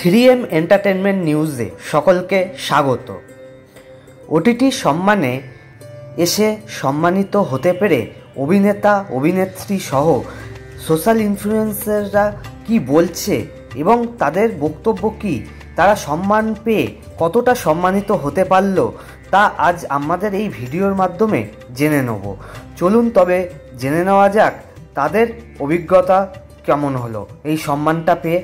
3M entertainment নিউজে সকলকে স্বাগত। ওটিটি সম্মানে এসে সম্মানিত হতে পেরে অভিনেতা অভিনেত্রী সহ সোশ্যাল ইনফ্লুয়েন্সাররা কি বলছে এবং তাদের বক্তব্য কি, তারা সম্মান পেয়ে কতটা সম্মানিত হতে পারলো তা আজ আমাদের এই ভিডিওর মাধ্যমে জেনে নেব। চলুন তবে জেনে নেওয়া যাক তাদের অভিজ্ঞতা কেমন হলো এই সম্মানটা পেয়ে।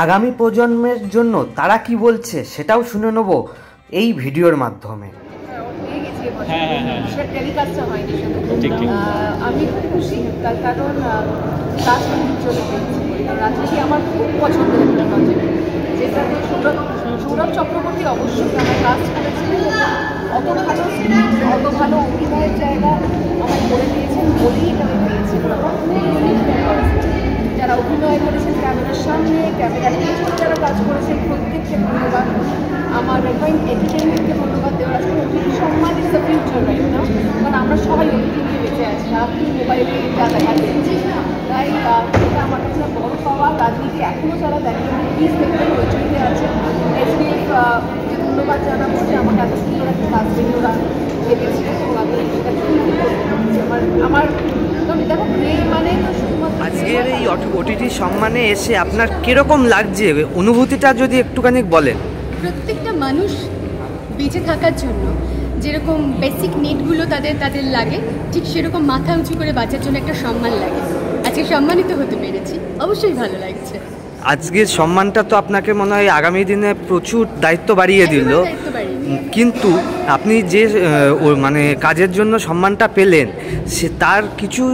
আগামী প্রজন্মের জন্য তারা কি বলছে সেটাও শুনে নেব এই ভিডিওর মাধ্যমে। আমি খুব খুশি, তার কারণ রাজনীতি আমার খুব পছন্দের একটা প্রজেক্ট, যেটাতে সৌরভ চক্রবর্তী অবশ্যই আমার কাজ করেছিলেন। অত ভালো স্ক্রিপ্ট, অত ভালো অভিনয়ের জায়গা আমায় করে দিয়েছেন বলেই আমি পেয়েছিলাম। যারা অভিনয় করেছেন ক্যামেরার সামনে, ক্যামেরার পিছনে যারা কাজ করেছেন প্রত্যেককে ধন্যবাদ। আমার এন্টারটেনমেন্টকে ধন্যবাদ দেওয়ার আছে। ওটিটি সম্মান is the future right now, কারণ আমরা সবাই ওটিটি নিয়ে বেঁচে আছি, আপনি মোবাইলে যা দেখা দিচ্ছি। তাই এটা আমার কাছে বড় পাওয়া। রাজনীতি এখনও যারা দেখেন প্লিজ দেখবেন, ওইটিতে আছে। SBF যে ধন্যবাদ জানাবো যে আমাকে এত সুন্দর একটা কাজ থেকে ওরা ভেবেছে এবং আমি এটা আমার দেখো মানে আজকের এই ওটিটি সম্মানে এসে আপনার কিরকম লাগছে, অনুভূতিটা যদি একটুখানি বলেন। প্রত্যেকটা মানুষ বেঁচে থাকার জন্য যেরকম বেসিক নিডগুলো তাদের লাগে, ঠিক সেরকম মাথা উঁচু করে বাঁচার জন্য একটা সম্মান লাগে। আজকে সম্মানিত হতে পেরেছি, অবশ্যই ভালো লাগছে। আজকের সম্মানটা তো আপনাকে মনে হয় আগামী দিনে প্রচুর দায়িত্ব বাড়িয়ে দিল, কিন্তু আপনি যে মানে কাজের জন্য সম্মানটা পেলেন সে তার কিছু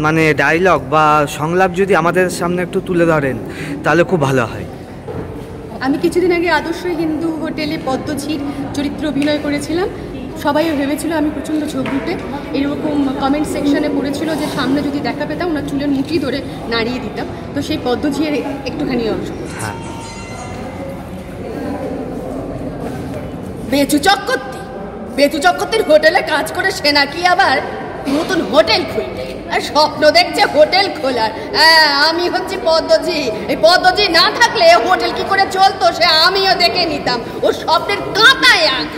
মানে ডায়লগ বা সংলাপ যদি আমাদের সামনে একটু তুলে ধরেন তাহলে খুব ভালো হয়। আমি কিছুদিন আগে আদর্শ হিন্দু হোটেলে পদ্মঝির চরিত্র অভিনয় করেছিলাম। সবাই ভেবেছিল আমি প্রচণ্ড ঝগড়ুটে, এরকম কমেন্ট সেকশনে পড়েছিল যে সামনে যদি দেখা পেতাম ওনার চুলের মুঠি ধরে নাড়িয়ে দিতাম। তো সেই পদ্মঝির একটুখানি অংশ। বেচু চক্রবর্তীর হোটেলে কাজ করে সে নাকি আবার নতুন হোটেল খুলবে আর স্বপ্ন দেখছে হোটেল খোলার। হ্যাঁ, আমি হচ্ছি পদ্মজি। এই পদ্মজি না থাকলে হোটেল কি করে চলতো সে আমিও দেখে নিতাম। ও স্বপ্নের কাঁটায় আঁক।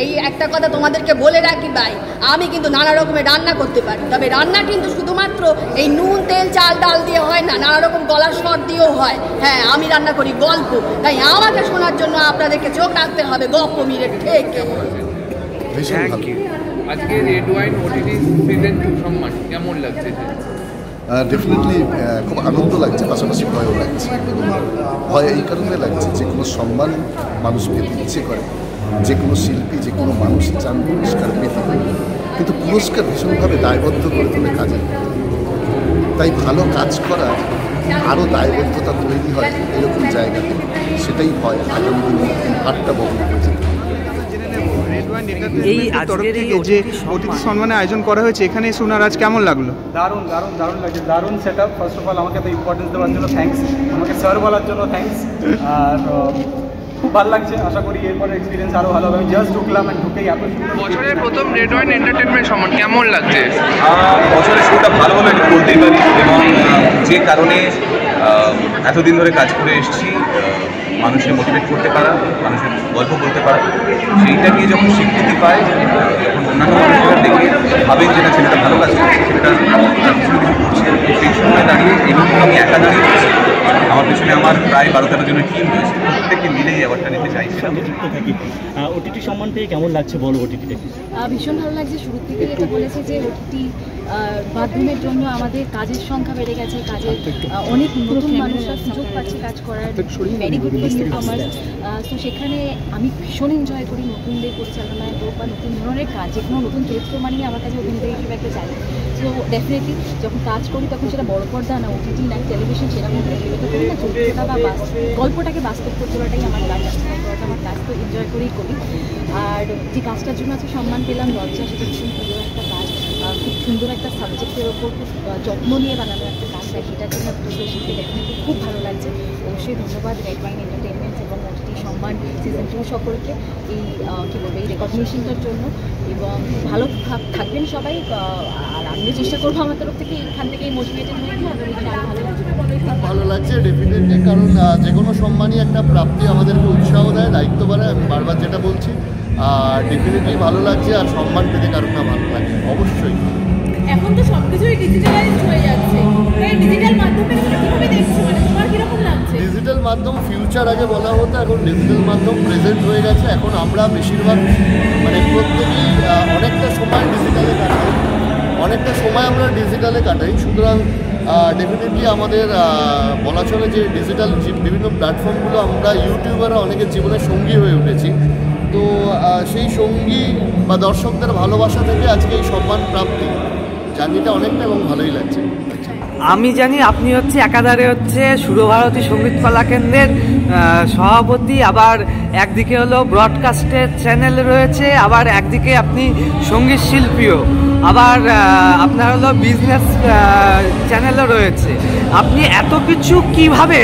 এই একটা কথা তোমাদেরকে বলে রাখি ভাই, আমি কিন্তু নানা রকমের রান্না করতে পারি, তবে রান্না কিন্তু শুধুমাত্র এই নুন তেল চাল ডাল দিয়ে হয় না, নানা রকম গলার স্বর দিয়েও হয়। হ্যাঁ, আমি রান্না করি গল্প, তাই আমাকে শোনার জন্য আপনাদেরকে চোখ রাখতে হবে গপ্প মিলে ঠিক। আজকে রেড ওয়াইন ওটিটি সিজন 2 সম্মান কেমন লাগছে? ডেফিনেটলি খুব আনন্দ লাগছে, পাশাপাশি ভয়ও লাগছে। ভয় এই কারণে লাগছে যে কোনো সম্মান মানুষ পেতে ইচ্ছে করে, যে কোনো শিল্পী যে কোনো মানুষ চান পুরস্কার পেতে, কিন্তু পুরস্কার ভীষণভাবে দায়বদ্ধ করে তোলে কাজের। তাই ভালো কাজ করা আরও দায়বদ্ধতা তৈরি হয় এরকম জায়গাতে, সেটাই হয় আগামী দিনে এই হাটটা বহন করে যেতে। এই তরফ থেকে যে অতিথি সম্মানের আয়োজন করা হয়েছে, এখানে এসে ওনার আজ কেমন লাগলো? দারুণ দারুণ দারুণ লাগছে, দারুণ set up. First of all আমাকে তো ইম্পর্টেন্স দেওয়ার জন্য থ্যাঙ্কস, আমাকে স্যার বলার জন্য থ্যাঙ্কস। আর খুব ভালো লাগছে, আশা করি এরপরে এক্সপিরিয়েন্স আরও ভালো হবে। আমি জাস্ট ঢুকলাম অ্যান্ড ঢুকেই এত সুন্দর। বছরের প্রথম রেড ওয়াইন এন্টারটেনমেন্ট সম্মান কেমন লাগছে? বছরের শুরুটা ভালো হলো এটা বলতেই পারি, এবং যে কারণে এতদিন ধরে কাজ করে এসেছি, মানুষকে মোটিভেট করতে পারা, মানুষের গল্প বলতে পারা, সেইটা নিয়ে যখন স্বীকৃতি পায়, যখন অন্যান্য মানুষরা দেখে ভাবেন যে না ছেলেটা ভালো কাজ করছে, ছেলেটা কিছু কিছু করছে, সেই সময় দাঁড়িয়ে এইভাবে আমি একা দাঁড়িয়ে করছি। আমার পেছনে আমার প্রায় 12-13 জনের টিম রয়েছে, প্রত্যেককে মিলেই অ্যাওয়ার্ডটা নিতে চাইছি। ওটিটি সম্মান পেয়ে কেমন লাগছে বলো? ওটিটিটা ভীষণ ভালো লাগছে। শুরুর থেকে যেটা বলেছে যে ওটিটি মাধ্যমের জন্য আমাদের কাজের সংখ্যা বেড়ে গেছে, কাজের অনেক নতুন মানুষরা সুযোগ পাচ্ছে কাজ করার। Very good for new কামার্স। তো সেখানে আমি ভীষণ এনজয় করি নতুনদের পরিচালনায় হোক বা নতুন ধরনের কাজ, যে কোনো নতুন চরিত্র মানিয়ে আমার কাছে অভিনেতা হিসেবে একটা চাই। তো ডেফিনেটলি যখন কাজ করি তখন সেটা বড় পর্দা না ওটিটি না টেলিভিশন, সেরকম ভেবে করি না, চরিত্রটা বা গল্পটাকে বাস্তব করে তোলাটাই আমার কাজ। আমার কাজ তো এনজয় করেই করি। আর যে কাজটার জন্য আজকে সম্মান পেলাম লজ্জা, সেটা ভীষণ সুন্দর একটা কাজ, খুব সুন্দর একটা সাবজেক্টের ওপর খুব যত্ন নিয়ে বানানো একটা কাজ, তাই সেটার জন্য শিল্পী ডেফিনেটলি খুব ভালো লাগছে। অবশ্যই ধন্যবাদ রেড ওয়াইন এন্টারটেনমেন্ট এবং ওটিটি সম্মান সিজন 2 সকলকে এই কী বলবো এই রেকগনিশনটার জন্য, এবং ভালো থাকবেন সবাই। আর আমিও চেষ্টা করবো আমার তরফ থেকে এখান থেকেই মোটিভেটেড হয়ে গিয়ে আগামী দিনে আরও ভালো লাগবে। ভালো লাগছে ডেফিনেটলি, কারণ যে কোনো সম্মানই একটা প্রাপ্তি আমাদেরকে উৎসাহ দেয়, দায়িত্ব বাড়ায়, আমি বারবার যেটা বলছি। আর ডেফিনেটলি ভালো লাগছে, আর সম্মান পেতে কারণ না ভালো লাগে অবশ্যই। এখন তো সব কিছুই ডিজিটালাইজড হয়ে যাচ্ছে, এই ডিজিটাল মাধ্যমে কিভাবে দেখছো, মানে তোমার কিরকম লাগছে? ডিজিটাল মাধ্যম ফিউচার আগে বলা হতো, এখন ডিজিটাল মাধ্যম প্রেজেন্ট হয়ে গেছে। এখন আমরা বেশিরভাগ মানে প্রত্যেকেই অনেকটা সময় ডিজিটালে কাটাই, আমরা ডিজিটালে কাটাই। সুতরাং ডেফিনেটলি আমাদের বলা চলে যে ডিজিটাল বিভিন্ন প্ল্যাটফর্মগুলো আমরা ইউটিউবাররা অনেকের জীবনের সঙ্গী হয়ে উঠেছি। তো সেই সঙ্গী বা দর্শকদের ভালোবাসা থেকে আজকে এই সম্মান প্রাপ্তি জার্নিটা অনেকটা এবং ভালোই লাগছে। আমি জানি আপনি হচ্ছে একাধারে হচ্ছে সুরভারতী সঙ্গীত কলা কেন্দ্রের সভাপতি, আবার একদিকে হলো ব্রডকাস্টের চ্যানেল রয়েছে, আবার একদিকে আপনি সঙ্গীত শিল্পীও, আবার আপনার হলো বিজনেস চ্যানেলও রয়েছে। আপনি এত কিছু কিভাবে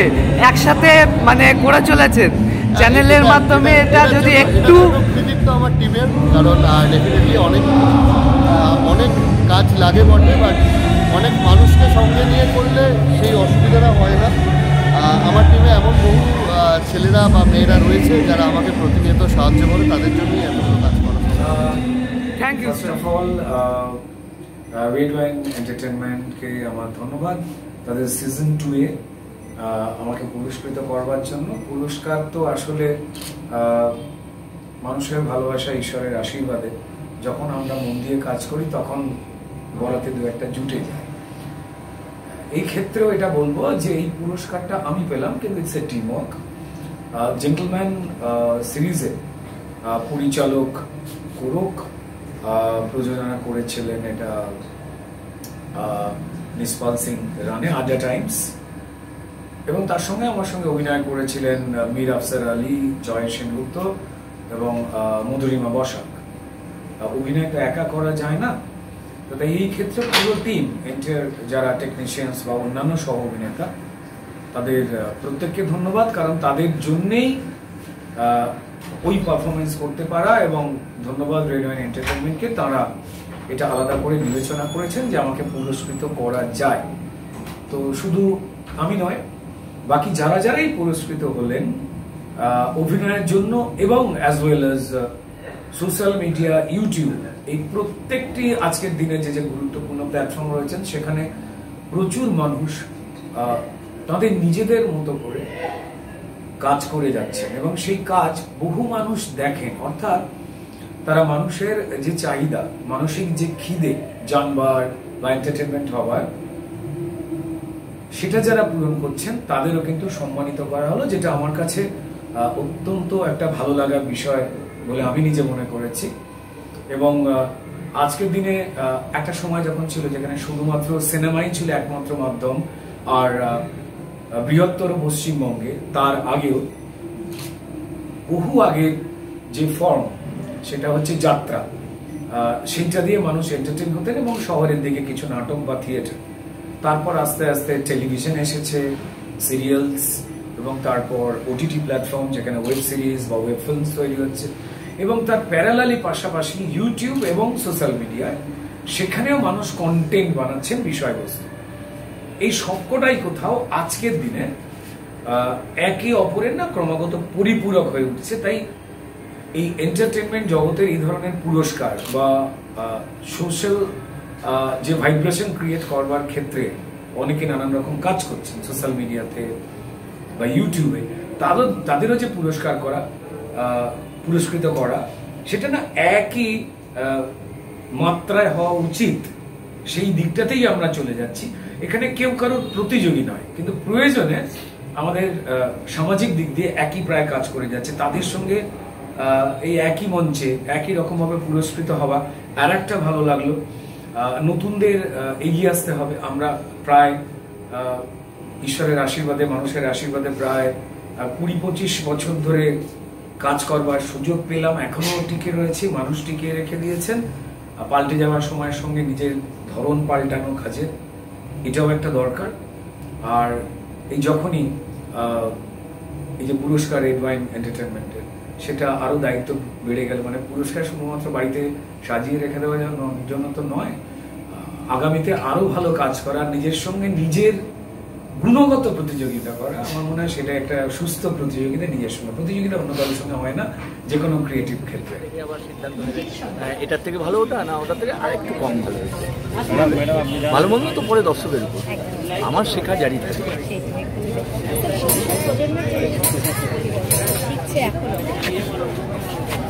একসাথে মানে করে চলেছেন চ্যানেলের মাধ্যমে, এটা যদি একটু কৃতিত্ব আমার টিমের, কারণ ডেফিনেটলি অনেক কাজ লাগে বটে, বাট অনেক মানুষকে সঙ্গে নিয়ে করলে সেই অসুবিধাটা হয় না। আমার টিমে এমন বহু ছেলেরা বা মেয়েরা রয়েছে যারা আমাকে প্রতিনিয়ত সাহায্য করে, তাদের জন্যই এতগুলো কাজ করা। Thank you. First of all Red Wine এন্টারটেনমেন্টকে আমার ধন্যবাদ, তাদের সিজন 2-এ আমাকে পুরস্কৃত করবার জন্য। পুরস্কার তো আসলে মানুষের ভালোবাসা, ঈশ্বরের আশীর্বাদে যখন আমরা মন দিয়ে কাজ করি তখন বলাতে দু একটা জুটে যায়। এই ক্ষেত্রেও এটা বলবো যে এই পুরস্কারটা আমি পেলাম, কিন্তু it's a team work. Gentleman সিরিজে পরিচালক কোরক, প্রযোজনা করেছিলেন এটা নিসপাল সিং রানে, আড্ডা টাইমস, এবং তার সঙ্গে আমার সঙ্গে অভিনয় করেছিলেন মীর আফসার আলী, জয় সেনগুপ্ত এবং মধুরিমা বসাক। অভিনয়টা একা করা যায় না, তো তাই এই ক্ষেত্রে পুরো টিম, যারা টেকনিশিয়ানস বা অন্যান্য সহ অভিনেতা, তাদের প্রত্যেককে ধন্যবাদ, কারণ তাদের জন্যেই ওই পারফরমেন্স করতে পারা। এবং ধন্যবাদ রেড ওয়াইন এন্টারটেনমেন্টকে, তারা এটা আলাদা করে বিবেচনা করেছেন যে আমাকে পুরস্কৃত করা যায়। তো শুধু আমি নয়, বাকি যারাই পুরস্কৃত হলেন অভিনয়ের জন্য, এবং as well as social media, YouTube, এই প্রত্যেকটি আজকের দিনে যে গুরুত্বপূর্ণ প্ল্যাটফর্ম রয়েছেন, সেখানে প্রচুর মানুষ তাদের নিজেদের মতো করে কাজ করে যাচ্ছেন, এবং সেই কাজ বহু মানুষ দেখেন। অর্থাৎ তারা মানুষের যে চাহিদা, মানসিক যে খিদে জানবার বা এন্টারটেনমেন্ট হওয়ার, সেটা যারা পূরণ করছেন তাদেরও কিন্তু সম্মানিত করা হলো, যেটা আমার কাছে অত্যন্ত একটা ভালো লাগার বিষয় বলে আমি নিজে মনে করেছি। এবং আজকের দিনে একটা সময় যখন ছিল যেখানে শুধুমাত্র সিনেমাই ছিল একমাত্র মাধ্যম, আর বৃহত্তর পশ্চিমবঙ্গে তার আগেও বহু আগের যে ফর্ম, সেটা হচ্ছে যাত্রা, সেইটা দিয়ে মানুষ এন্টারটেইন হতেন, এবং শহরের দিকে কিছু নাটক বা থিয়েটার। তারপর আস্তে আস্তে টেলিভিশন এসেছে, সিরিয়ালস, এবং তারপর ওটিটি প্ল্যাটফর্ম যেখানে ওয়েব সিরিজ বা ওয়েব ফিল্মস তৈরি হচ্ছে, এবং তার প্যারালালি পাশাপাশি ইউটিউব এবং সোশ্যাল মিডিয়ায় সেখানেও মানুষ কন্টেন্ট বানাচ্ছেন, বিষয়বস্তু। এই সবকটাই কোথাও আজকের দিনে একে অপরের না ক্রমাগত পরিপূরক হয়ে উঠছে। তাই এই এন্টারটেনমেন্ট জগতের এই ধরনের পুরস্কার বা সোশ্যাল যে ভাইব্রেশন ক্রিয়েট করবার ক্ষেত্রে অনেকে নানান রকম কাজ করছেন সোশ্যাল মিডিয়াতে বা ইউটিউবে, তাদেরও যে পুরস্কৃত করা, সেটা না একই মাত্রায় হওয়া উচিত, সেই দিকটাতেই আমরা চলে যাচ্ছি। এখানে কেউ কারোর প্রতিযোগী নয়, কিন্তু প্রয়োজনে আমাদের সামাজিক দিক দিয়ে একই প্রায় কাজ করে যাচ্ছে, তাদের সঙ্গে এই একই মঞ্চে একই রকমভাবে পুরস্কৃত হওয়া আর একটা ভালো লাগলো। নতুনদের এগিয়ে আসতে হবে। আমরা প্রায় ঈশ্বরের আশীর্বাদে, মানুষের আশীর্বাদে প্রায় 20-25 বছর ধরে কাজ করবার সুযোগ পেলাম, এখনো টিকে রয়েছি, মানুষ টিকিয়ে রেখে দিয়েছেন। পাল্টে যাওয়ার সময়ের সঙ্গে নিজের ধরন পাল্টানো কাজের, এটাও একটা দরকার। আর এই যখনই এই যে পুরস্কার রেড ওয়াইন এন্টারটেনমেন্টের, সেটা আরও দায়িত্ব বেড়ে গেল। মানে পুরস্কার শুধুমাত্র বাড়িতে সাজিয়ে রেখে দেওয়ার জন্য তো নয়, আগামীতে আরও ভালো কাজ করা, নিজের সঙ্গে নিজের গুণগত প্রতিযোগিতা করা, আমার মনে হয় সেটা একটা সুস্থ প্রতিযোগিতা। নিজের সঙ্গে প্রতিযোগিতা অন্য কারোর সঙ্গে হয় না, যে কোনো ক্রিয়েটিভ ক্ষেত্রে। এটার থেকে ভালো ওটা না, ওটার থেকে আরেকটু কম ভালো হয়েছে। ভালো মন্দ তো পরে দর্শকের উপর, আমার শেখা জারি থাকে।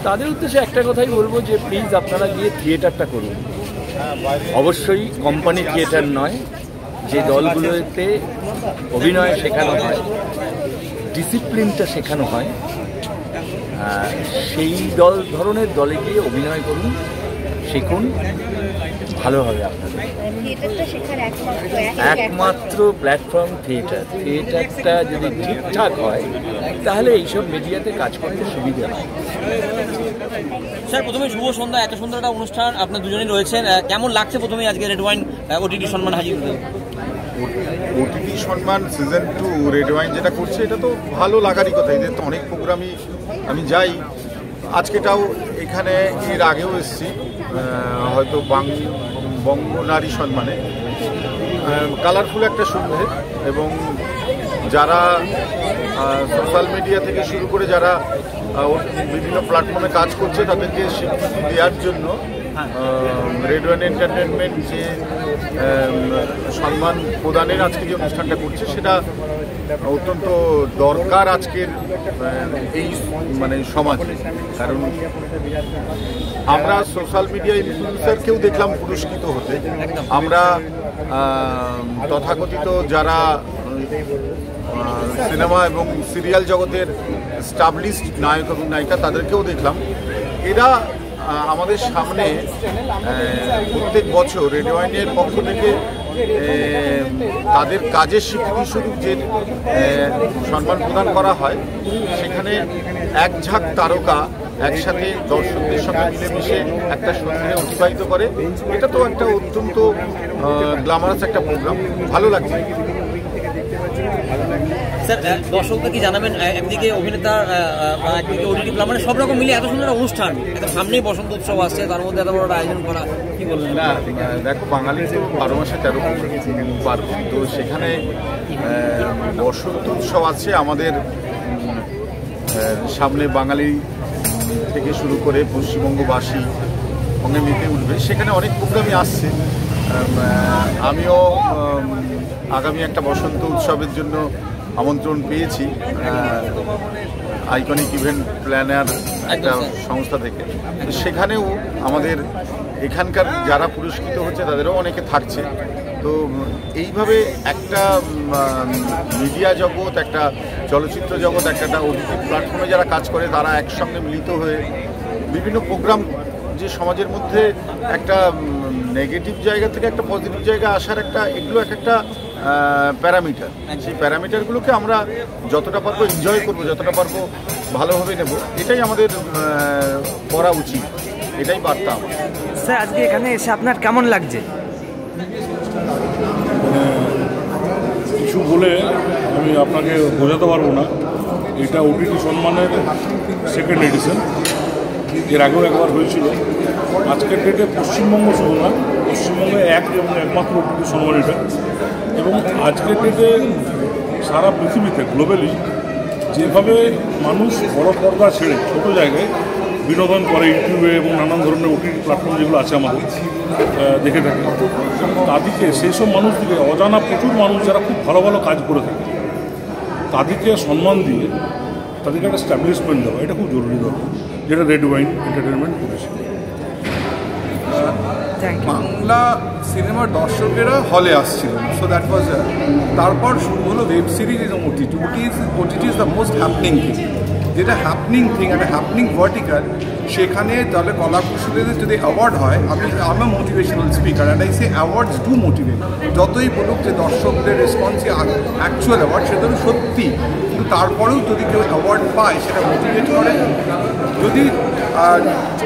তাদের উদ্দেশ্যে একটা কথাই বলবো যে প্লিজ আপনারা গিয়ে থিয়েটারটা করুন। অবশ্যই কোম্পানি থিয়েটার নয়, যে দলগুলোতে অভিনয় শেখানো হয়, ডিসিপ্লিনটা শেখানো হয়, সেই ধরনের দলে গিয়ে অভিনয় করুন, শিখুন, ভালো হবে আপনাদের। একমাত্র প্ল্যাটফর্ম থিয়েটার। থিয়েটারটা যদি ঠিকঠাক হয় তাহলে এইসব মিডিয়াতে কাজ করতে সুবিধা হয়। স্যার, প্রথমে শুভ সন্ধ্যা, এত সুন্দর একটা অনুষ্ঠান আপনার দুজনেই রয়েছেন, কেমন লাগছে প্রথমে আজকে রেড ওয়াইন ওটিটি সম্মান হাজির হতে? ওটিটি সম্মান সিজন 2 রেড ওয়াইন যেটা করছে এটা তো ভালো লাগারই কথা। এদের তো অনেক প্রোগ্রামই আমি যাই, আজকেটাও এখানে এর আগেও এসেছি, হয়তো বঙ্গ নারী সম্মানে। কালারফুল একটা সন্ধ্যে, এবং যারা সোশ্যাল মিডিয়া থেকে শুরু করে যারা বিভিন্ন প্ল্যাটফর্মে কাজ করছে তাদেরকে স্বীকৃতি দেওয়ার জন্য রেড ওয়াইন এন্টারটেনমেন্ট যে সম্মান প্রদানের আজকে যে অনুষ্ঠানটা করছে সেটা অত্যন্ত দরকার আজকের এই মানে সমাজ। কারণ আমরা সোশ্যাল মিডিয়া ইনফ্লুয়েন্সারকেও দেখলাম পুরস্কৃত হতে, আমরা তথাকথিত যারা সিনেমা এবং সিরিয়াল জগতের এস্টাবলিশড নায়ক এবং নায়িকা তাদেরকেও দেখলাম। এরা আমাদের সামনে প্রত্যেক বছর রেড ওয়াইনের পক্ষ থেকে তাদের কাজের স্বীকৃতিস্বরূপ যে সম্মান প্রদান করা হয়, সেখানে এক ঝাঁক তারকা একসাথে দর্শকদের সঙ্গে মিলেমিশে একটা সন্ধ্যে অতিবাহিত করে। এটা তো একটা অত্যন্ত গ্ল্যামারাস একটা প্রোগ্রাম, ভালো লাগছে। স্যার, দর্শকদের কি জানাবেন? একদিকে অভিনেতা, একদিকে ওটিটি মানে সব রকম মিলে এত সুন্দর অনুষ্ঠান, এত সামনেই বসন্ত উৎসব আসছে, তার মধ্যে এত বড় আয়োজন করা, কি বলবেন? না দেখো, বাঙালি তো 12 মাসে 13 পার্বণ, তো সেখানে বসন্ত উৎসব আছে আমাদের সামনে। বাঙালি থেকে শুরু করে পশ্চিমবঙ্গবাসী সঙ্গে মেতে উঠবে, সেখানে অনেক প্রোগ্রামই আসছে। আমিও আগামী একটা বসন্ত উৎসবের জন্য আমন্ত্রণ পেয়েছি আইকনিক ইভেন্ট প্ল্যানার একটা সংস্থা থেকে। সেখানেও আমাদের এখানকার যারা পুরস্কৃত হচ্ছে তাদেরও অনেকে থাকছে। তো এইভাবে একটা মিডিয়া জগৎ, একটা চলচ্চিত্র জগৎ, একটা ওটিটি প্ল্যাটফর্মে যারা কাজ করে তারা একসঙ্গে মিলিত হয়ে বিভিন্ন প্রোগ্রাম, যে সমাজের মধ্যে একটা নেগেটিভ জায়গা থেকে একটা পজিটিভ জায়গা আসার একটা, এগুলো একটা প্যারামিটার। সেই প্যারামিটারগুলোকে আমরা যতটা পারবো এনজয় করবো, যতটা পারবো ভালোভাবে নেব, এটাই আমাদের করা উচিত, এটাই বার্তা আমার। স্যার, আজকে এখানে এসে আপনার কেমন লাগছে? কিছু বলে আমি আপনাকে বোঝাতে পারবো না। এটা ওটিটি সম্মানের সেকেন্ড এডিশন, এর আগেও একবার হয়েছিল। আজকের ডেটে পশ্চিমবঙ্গ শুধু না, পশ্চিমবঙ্গে একমাত্র ওটিটি সম্মান এটা। এবং আজকের ডেটে সারা পৃথিবীতে গ্লোবালি যেভাবে মানুষ বড় পর্দা ছেড়ে ছোটো জায়গায় বিনোদন করে ইউটিউবে এবং নানান ধরনের ওটিটি প্ল্যাটফর্ম যেগুলো আছে আমাদের দেখে থাকি, তাদেরকে সেই সব মানুষদিকে অজানা প্রচুর মানুষ যারা খুব ভালো ভালো কাজ করে থাকে তাদেরকে সম্মান দিয়ে তাদেরকে একটা স্ট্যাবলিশমেন্ট দেওয়া, এটা খুব জরুরি দরকার, যেটা রেড ওয়াইন এন্টারটেনমেন্ট করেছে। বাংলা সিনেমার দর্শকেরা হলে আসছিল, সো দ্যাট ওয়াজ, তারপর শুরু হলো ওয়েব সিরিজ এবং OTT. OTT is the most happening thing, যেটা হ্যাপনিং থিং, একটা হ্যাপনিং ভার্টিক্যাল। সেখানে তাহলে কলাকুশলীদের যদি অ্যাওয়ার্ড হয়, আমি motivational speaker and I say awards do motivate. যতই বলুক যে দর্শকদের রেসপন্স অ্যাকচুয়াল অ্যাওয়ার্ড, সেটা তো সত্যি, কিন্তু তারপরেও যদি কেউ অ্যাওয়ার্ড পায় সেটা মোটিভেট করে। যদি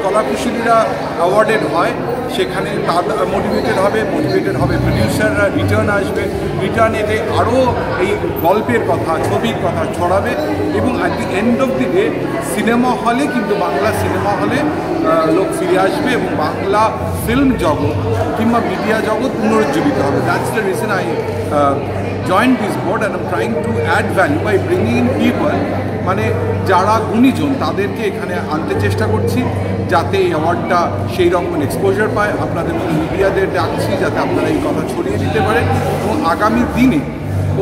কলাকুশলীরা অ্যাওয়ার্ডেড হয় সেখানে তারা মোটিভেটেড হবে প্রডিউসাররা, রিটার্ন আসবে, রিটার্ন এতে আরও এই গল্পের কথা, ছবির কথা ছড়াবে এবং at the end of the day cinema হলে কিন্তু বাংলা সিনেমা হলে লোক ফিরে আসবে এবং বাংলা ফিল্ম জগৎ কিংবা মিডিয়া জগৎ পুনরুজ্জীবিত হবে। That's the reason I joined this board and I'm trying to add value by bringing in people, মানে যারা গুণীজন তাদেরকে এখানে আনতে চেষ্টা করছি যাতে এই অ্যাওয়ার্ডটা সেই রকম এক্সপোজার পায়। আপনাদের মতো মিডিয়াদের ডাকছি যাতে আপনারা এই কথা ছড়িয়ে দিতে পারেন এবং আগামী দিনে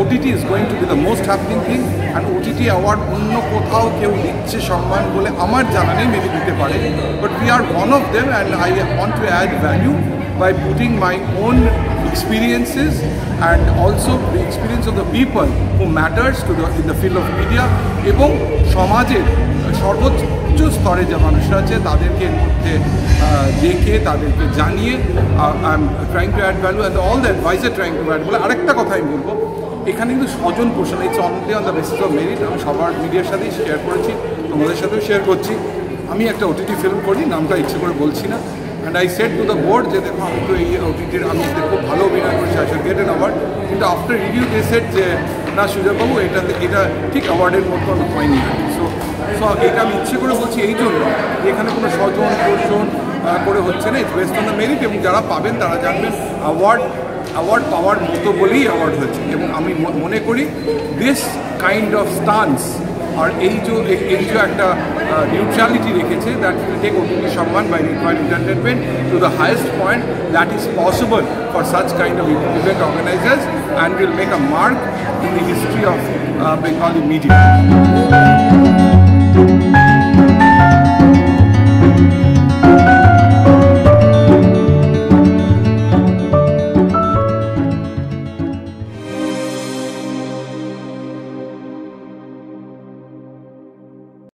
OTT is going to be the most happening thing and OTT award অন্য কোথাও কেউ দিচ্ছে সম্মান বলে আমার জানা নেই, মেবি দিতে পারে, but we are one of them and I want to add value by putting my own experiences and also the experience of the people who matters to in the field of media এবং সমাজের সর্বোচ্চ স্তরে যে মানুষরা আছে তাদেরকে এর মধ্যে দেখে তাদেরকে জানিয়ে I am trying to add value and all the adviser trying to add বলে আরেকটা কথা আমি বলবো, এখানে কিন্তু স্বজন পোষণ it's only on the basis of merit. আমি সবার মিডিয়ার সাথেই শেয়ার করেছি, তোমাদের সাথেও শেয়ার করছি। আমি একটা OTT ফিল্ম করি, নামটা ইচ্ছে করে বলছি না, and I said to the board যে দেখো আমি তো এই OTTর আমি খুব ভালো অভিনয় করেছি, I should get an award, কিন্তু আফটার রিভিউ দে সেড যে না সুজয়বাবু এটা ঠিক অ্যাওয়ার্ডের মতন হয়নি। সো এটা আমি ইচ্ছে করে বলছি এই জন্য এখানে কোনো স্বজন পোষণ করে হচ্ছে না, it's best on the merit এবং যারা পাবেন তারা জানবেন অ্যাওয়ার্ড পাওয়ার মতো বলেই অ্যাওয়ার্ড হয়েছে। এবং আমি মনে করি দিস কাইন্ড অফ স্টান্স আর এই যে একটা নিউট্রালিটি রেখেছে দ্যাট উইল টেক OTT সম্মান by required entertainment to the highest point that is possible for such kind of event organisers and will make a mark in the history of Bengali media.